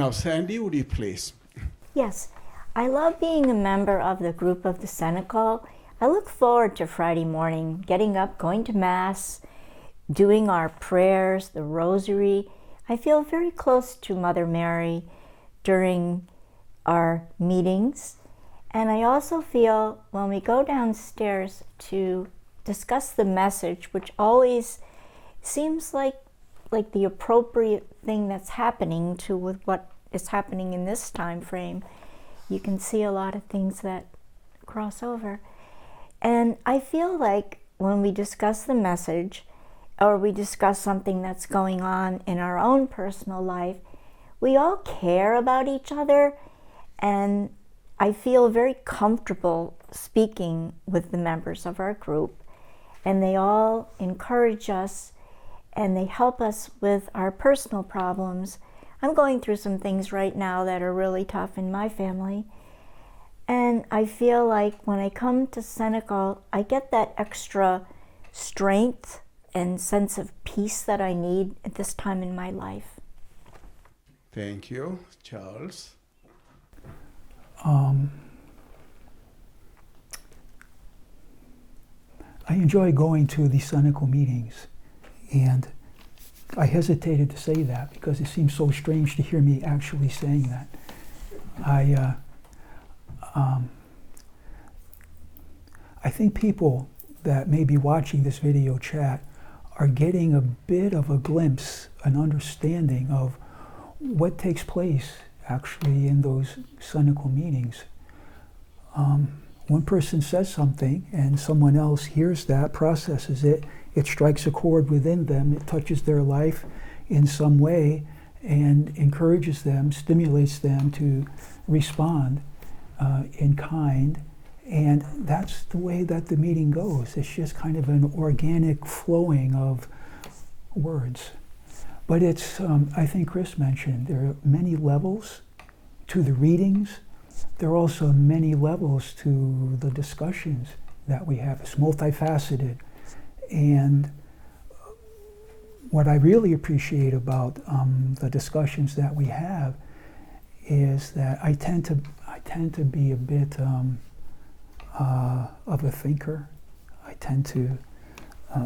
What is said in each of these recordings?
Now, Sandy, would you please? Yes, I love being a member of the group of the Cenacle. I look forward to Friday morning, getting up, going to Mass, doing our prayers, the Rosary. I feel very close to Mother Mary during our meetings. And I also feel when we go downstairs to discuss the message, which always seems like the appropriate thing that's happening to with what is happening in this time frame. You can see a lot of things that cross over. And I feel like when we discuss the message, or we discuss something that's going on in our own personal life, we all care about each other, and I feel very comfortable speaking with the members of our group, and they all encourage us and they help us with our personal problems. I'm going through some things right now that are really tough in my family, and I feel like when I come to Cenacle, I get that extra strength and sense of peace that I need at this time in my life. Thank you. Charles? I enjoy going to the Cenacle meetings, and I hesitated to say that because it seems so strange to hear me actually saying that. I think people that may be watching this video chat are getting a bit of a glimpse, an understanding of what takes place actually in those Cenacle meetings. One person says something and someone else hears that, processes it, it strikes a chord within them, it touches their life in some way and encourages them, stimulates them to respond in kind. And that's the way that the meeting goes. It's just kind of an organic flowing of words. But it's, I think Chris mentioned, there are many levels to the readings. There are also many levels to the discussions that we have. It's multifaceted. And what I really appreciate about the discussions that we have is that I tend to be a bit of a thinker. I tend to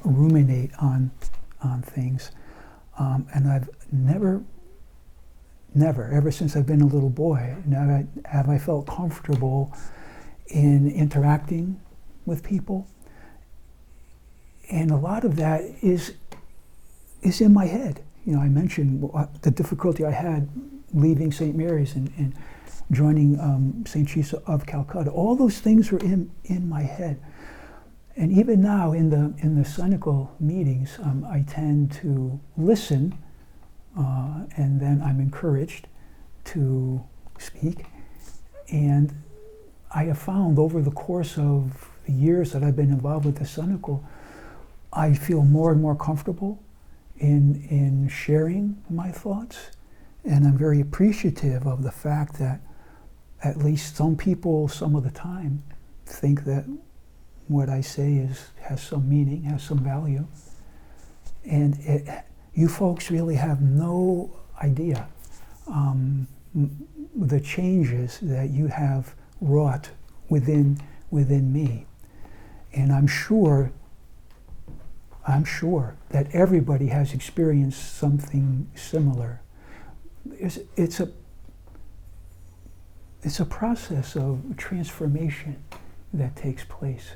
ruminate on things. And I've never, ever since I've been a little boy, never have I felt comfortable in interacting with people. And a lot of that is in my head. You know, I mentioned the difficulty I had leaving St. Mary's and joining St. Teresa of Calcutta. All those things were in my head. And even now in the Cenacle meetings, I tend to listen, and then I'm encouraged to speak. And I have found over the course of the years that I've been involved with the Cenacle, I feel more and more comfortable in sharing my thoughts. And I'm very appreciative of the fact that at least some people, some of the time, think that what I say has some meaning, has some value. And you folks really have no idea the changes that you have wrought within me. And I'm sure that everybody has experienced something similar. It's a process of transformation that takes place.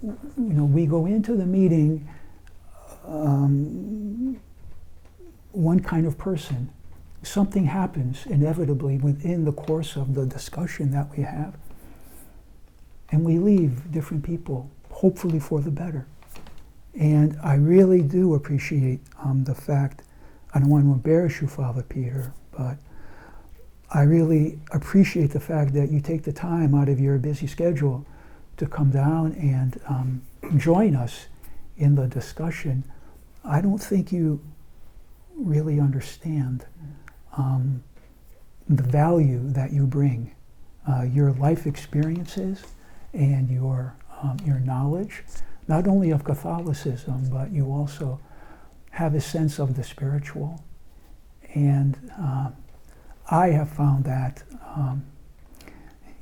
You know, we go into the meeting one kind of person. Something happens inevitably within the course of the discussion that we have, and we leave different people, hopefully for the better. And I really do appreciate the fact, I don't want to embarrass you, Father Peter, but I really appreciate the fact that you take the time out of your busy schedule to come down and join us in the discussion. I don't think you really understand the value that you bring, your life experiences and your knowledge, not only of Catholicism, but you also have a sense of the spiritual. And I have found that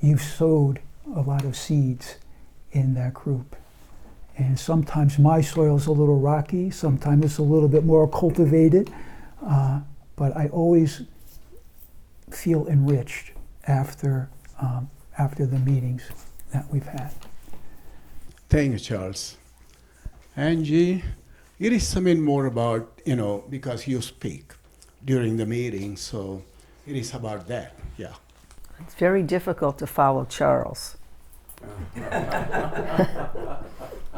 you've sowed a lot of seeds in that group. And sometimes my soil's a little rocky, sometimes it's a little bit more cultivated, but I always feel enriched after the meetings that we've had. Thank you, Charles. Angie, it is something more about, because you speak during the meeting, so it is about that, yeah. It's very difficult to follow Charles.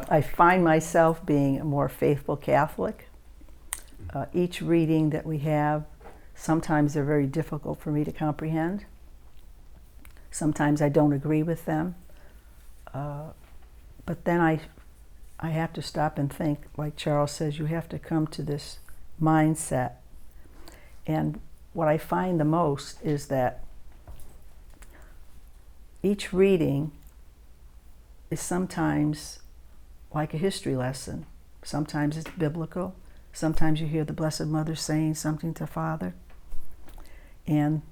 I find myself being a more faithful Catholic. Each reading that we have, sometimes they're very difficult for me to comprehend. Sometimes I don't agree with them. But then I have to stop and think, like Charles says, you have to come to this mindset. And what I find the most is that each reading is sometimes like a history lesson. Sometimes it's biblical. Sometimes you hear the Blessed Mother saying something to Father. And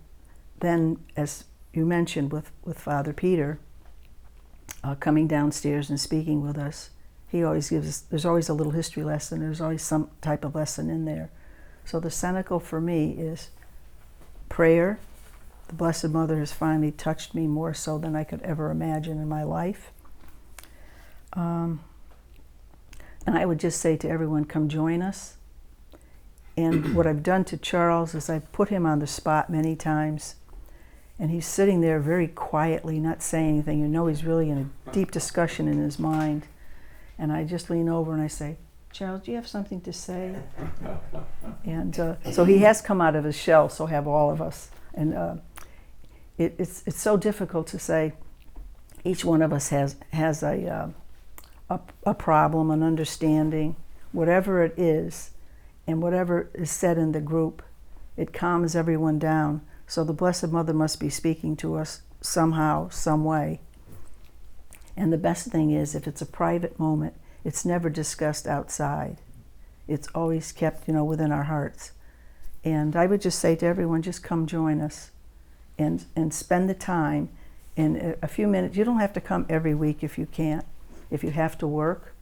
then, as you mentioned with Father Peter, coming downstairs and speaking with us, he always gives us, there's always a little history lesson, there's always some type of lesson in there. So the Cenacle for me is prayer. The Blessed Mother has finally touched me more so than I could ever imagine in my life. And I would just say to everyone, come join us. And what I've done to Charles is I've put him on the spot many times. And he's sitting there very quietly, not saying anything. You know he's really in a deep discussion in his mind. And I just lean over and I say, Charles, do you have something to say? And so he has come out of his shell, so have all of us. And it's so difficult to say. Each one of us has a problem, an understanding, whatever it is, and whatever is said in the group, it calms everyone down. So the Blessed Mother must be speaking to us somehow, some way. And the best thing is, if it's a private moment, it's never discussed outside. It's always kept, within our hearts. And I would just say to everyone, just come join us and spend the time in a few minutes. You don't have to come every week if you can't, if you have to work,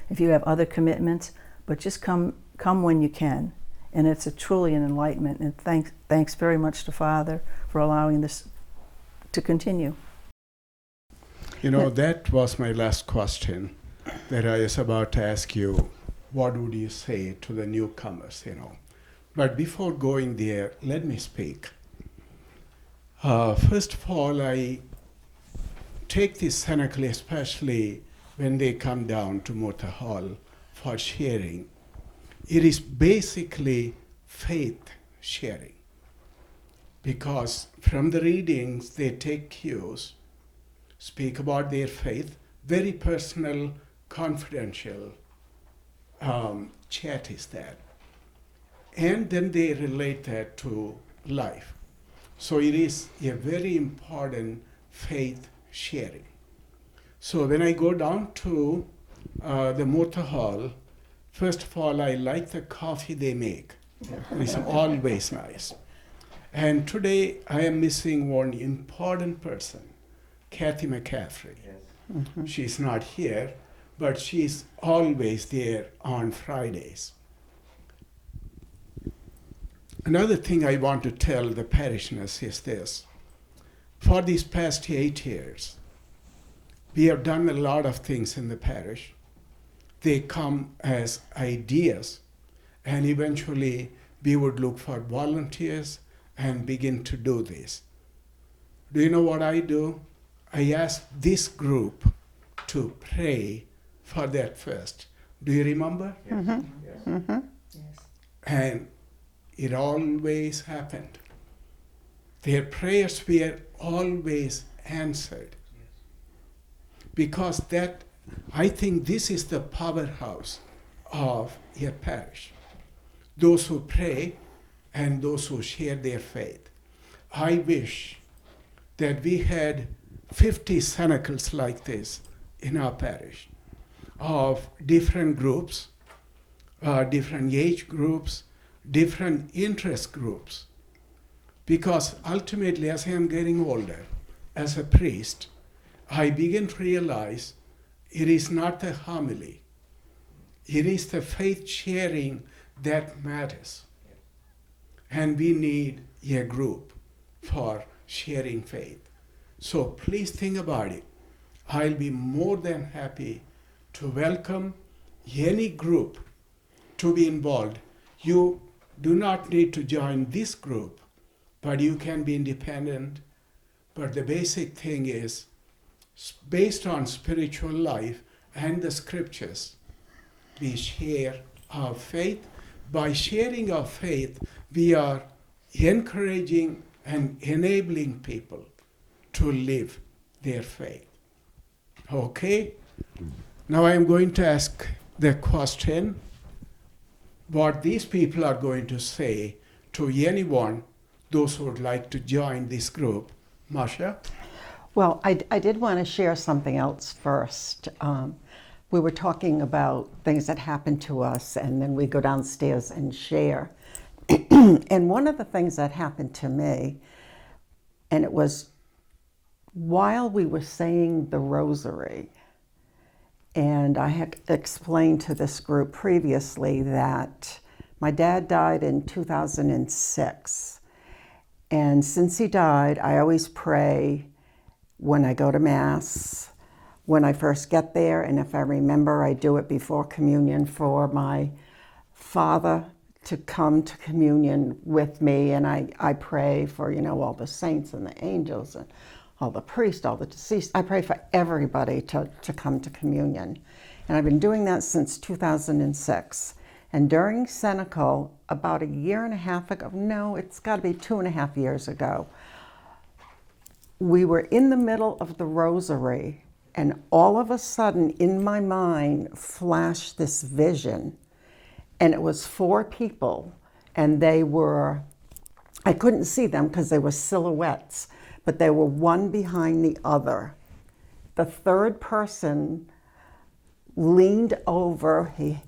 if you have other commitments, but just come when you can. And it's truly an enlightenment. And thanks very much to Father for allowing this to continue. That was my last question that I was about to ask you. What would you say to the newcomers, But before going there, let me speak. First of all, I take this Cenacle, especially when they come down to Motor Hall for sharing. It is basically faith sharing. Because from the readings, they take cues, speak about their faith, very personal, confidential chat is that. And then they relate that to life. So it is a very important faith sharing. So when I go down to the Motor Hall, first of all, I like the coffee they make. It's always nice. And today I am missing one important person, Kathy McCaffrey. Yes. Mm-hmm. She's not here, but she's always there on Fridays. Another thing I want to tell the parishioners is this. For these past 8 years, we have done a lot of things in the parish. They come as ideas, and eventually we would look for volunteers and begin to do this. Do you know what I do? I ask this group to pray for that first. Do you remember? Yes. Mm-hmm. Yes. Mm-hmm. Yes. And it always happened. Their prayers were always answered. Because I think this is the powerhouse of a parish. Those who pray and those who share their faith. I wish that we had 50 cenacles like this in our parish of different groups, different age groups, different interest groups, Because ultimately, as I am getting older, as a priest, I begin to realize it is not the homily, it is the faith sharing that matters. And we need a group for sharing faith. So please think about it. I'll be more than happy to welcome any group to be involved. You do not need to join this group, but you can be independent. But the basic thing is, based on spiritual life and the scriptures, we share our faith. By sharing our faith, we are encouraging and enabling people to live their faith. Okay? Now I am going to ask the question what these people are going to say to anyone, those who would like to join this group. Masha? Well, I did want to share something else first. We were talking about things that happened to us, and then we go downstairs and share. And one of the things that happened to me, and it was while we were saying the rosary, and I had explained to this group previously that my dad died in 2006. And since he died, I always pray when I go to Mass, when I first get there, and if I remember, I do it before communion for my father to come to communion with me, and I pray for, all the saints and the angels and all the priests, all the deceased. I pray for everybody to come to communion. And I've been doing that since 2006. And during Cenacle, about a year and a half ago, no, it's got to be 2.5 years ago, we were in the middle of the rosary, and all of a sudden in my mind flashed this vision. And it was 4 people, and I couldn't see them because they were silhouettes, but they were one behind the other. The third person leaned over, he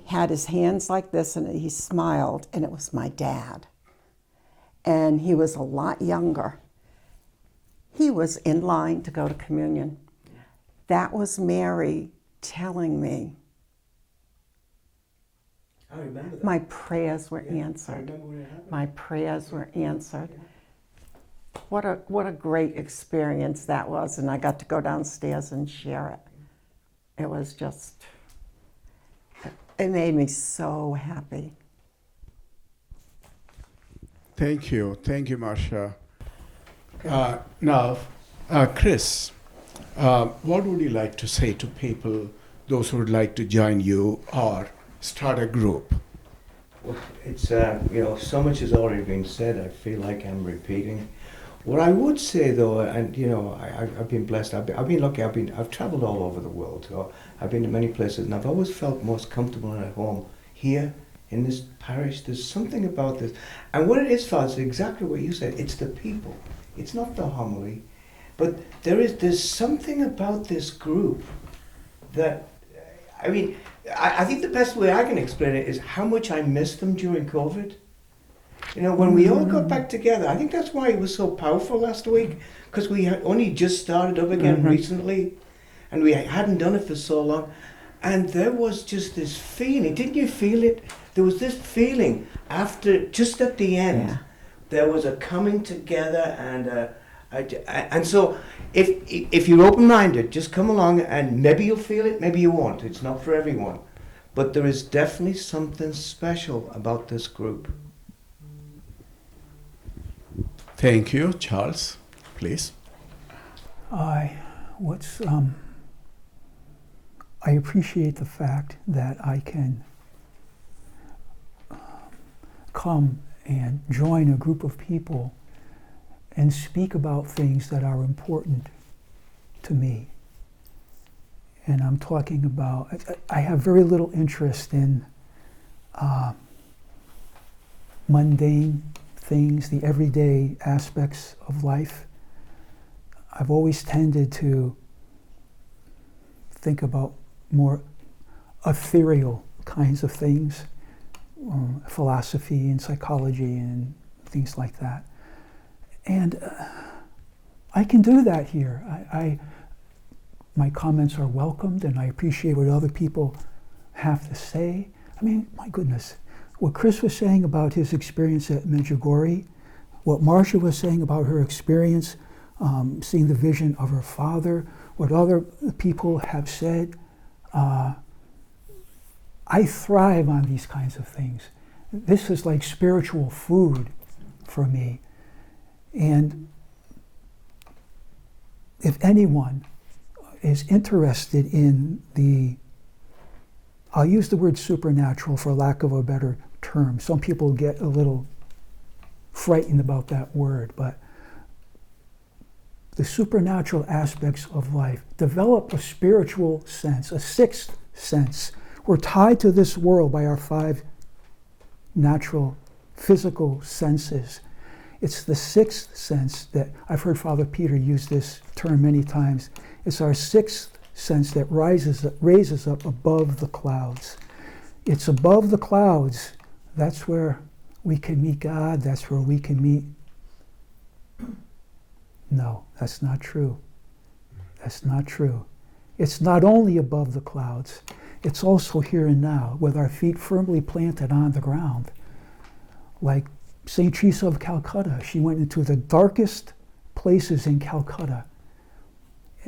had his hands like this, and he smiled, and it was my dad. And he was a lot younger. He was in line to go to communion. That was Mary telling me I remember that. my prayers were I answered. remember when it happened. My prayers were answered. What a great experience that was, and I got to go downstairs and share it. It was just, it made me so happy. Thank you, Marsha. Now, Chris, what would you like to say to people, those who would like to join you or start a group? Well, it's, so much has already been said. I feel like I'm repeating. What I would say though, and I've been blessed. I've been lucky. I've traveled all over the world. So I've been to many places, and I've always felt most comfortable and at home here in this parish. There's something about this, and what it is, Father, is exactly what you said. It's the people. It's not the homily, but there's something about this group that, I think the best way I can explain it is how much I missed them during COVID. When we all got back together, I think that's why it was so powerful last week, because we had only just started up again recently, and we hadn't done it for so long, and there was just this feeling. Didn't you feel it? There was this feeling after, just at the end, there was a coming together, and so if you're open-minded, just come along, and maybe you'll feel it, maybe you won't. It's not for everyone, but there is definitely something special about this group. Thank you. Charles, please. I appreciate the fact that I can come and join a group of people and speak about things that are important to me. And I'm talking about, I have very little interest in mundane things, the everyday aspects of life. I've always tended to think about more ethereal kinds of things, philosophy and psychology and things like that. And I can do that here. My comments are welcomed, and I appreciate what other people have to say. I mean, my goodness, what Chris was saying about his experience at Medjugorje, what Marcia was saying about her experience seeing the vision of her father, what other people have said. I thrive on these kinds of things. This is like spiritual food for me. And if anyone is interested in I'll use the word supernatural for lack of a better term. Some people get a little frightened about that word, but the supernatural aspects of life, develop a spiritual sense, a sixth sense. We're tied to this world by our 5 natural physical senses. It's the sixth sense that I've heard Father Peter use this term many times. It's our sixth sense that raises up above the clouds. It's above the clouds. That's where we can meet God. That's where we can meet. No, that's not true. That's not true. It's not only above the clouds, it's also here and now, with our feet firmly planted on the ground. Like St. Teresa of Calcutta, she went into the darkest places in Calcutta.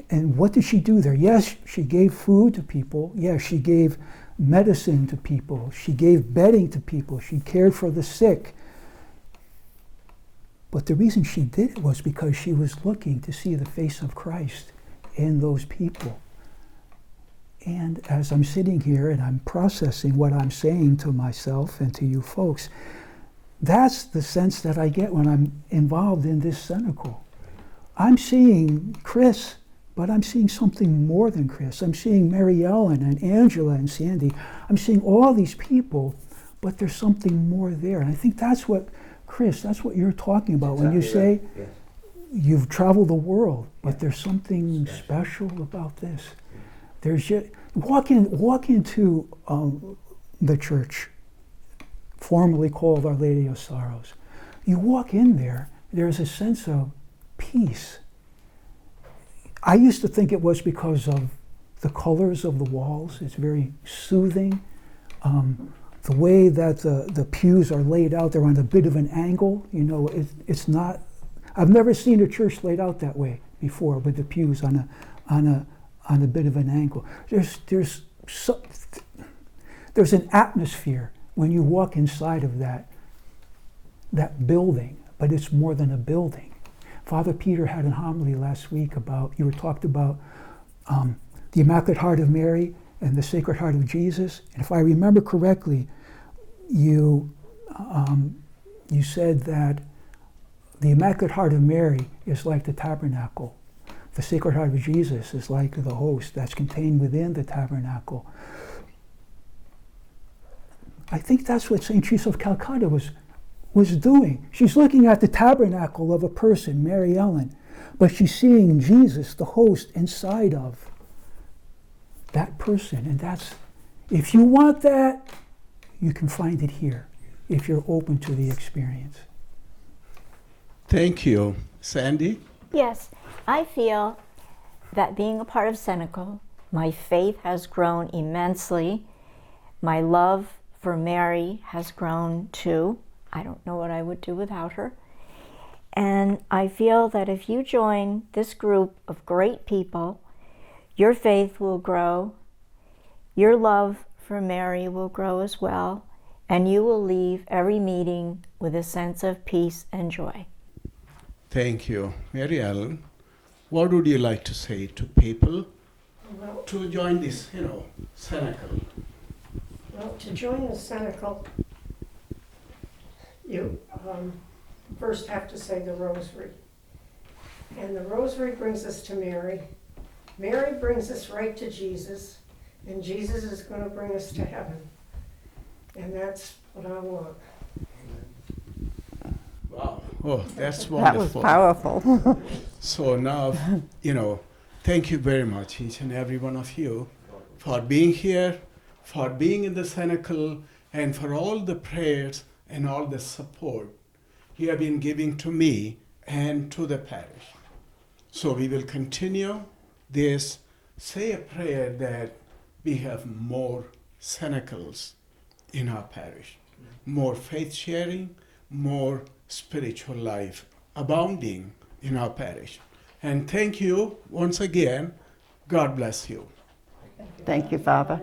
And what did she do there? Yes, she gave food to people. Yes, she gave medicine to people. She gave bedding to people. She cared for the sick. But the reason she did it was because she was looking to see the face of Christ in those people. And as I'm sitting here and I'm processing what I'm saying to myself and to you folks, that's the sense that I get when I'm involved in this Cenacle. I'm seeing Chris, but I'm seeing something more than Chris. I'm seeing Mary Ellen and Angela and Sandy. I'm seeing all these people, but there's something more there. And I think that's what, Chris, that's what you're talking about when you say you've traveled the world, but there's something special about this. There's just, walk into the church, formerly called Our Lady of Sorrows. You walk in there, there's a sense of peace. I used to think it was because of the colors of the walls. It's very soothing. The way that the pews are laid out, they're on a bit of an angle. You know, it's not. I've never seen a church laid out that way before, with the pews on a bit of an angle. There's an atmosphere when you walk inside of that building, but it's more than a building. Father Peter had an homily last week about, you were talked about the Immaculate Heart of Mary and the Sacred Heart of Jesus. And if I remember correctly, you said that the Immaculate Heart of Mary is like the tabernacle. The Sacred Heart of Jesus is like the host that's contained within the tabernacle. I think that's what St. Teresa of Calcutta was doing. She's looking at the tabernacle of a person, Mary Ellen, but she's seeing Jesus, the host, inside of that person. And that's, if you want that, you can find it here, if you're open to the experience. Thank you. Sandy? Yes, I feel that being a part of Cenacle, my faith has grown immensely. My love for Mary has grown too. I don't know what I would do without her. And I feel that if you join this group of great people, your faith will grow, your love for Mary will grow as well, and you will leave every meeting with a sense of peace and joy. Thank you. Mary Ellen, what would you like to say to people to join this, Cenacle? Well, to join the Cenacle, you first have to say the rosary. And the rosary brings us to Mary. Mary brings us right to Jesus, and Jesus is going to bring us to heaven. And that's what I want. Wow. Oh, that's That wonderful. was powerful. So now, thank you very much, each and every one of you, for being here, for being in the Cenacle, and for all the prayers and all the support you have been giving to me and to the parish. So we will continue this. Say a prayer that we have more cenacles in our parish, more faith sharing, more spiritual life abounding in our parish. And thank you once again. God bless you. Thank you, Father.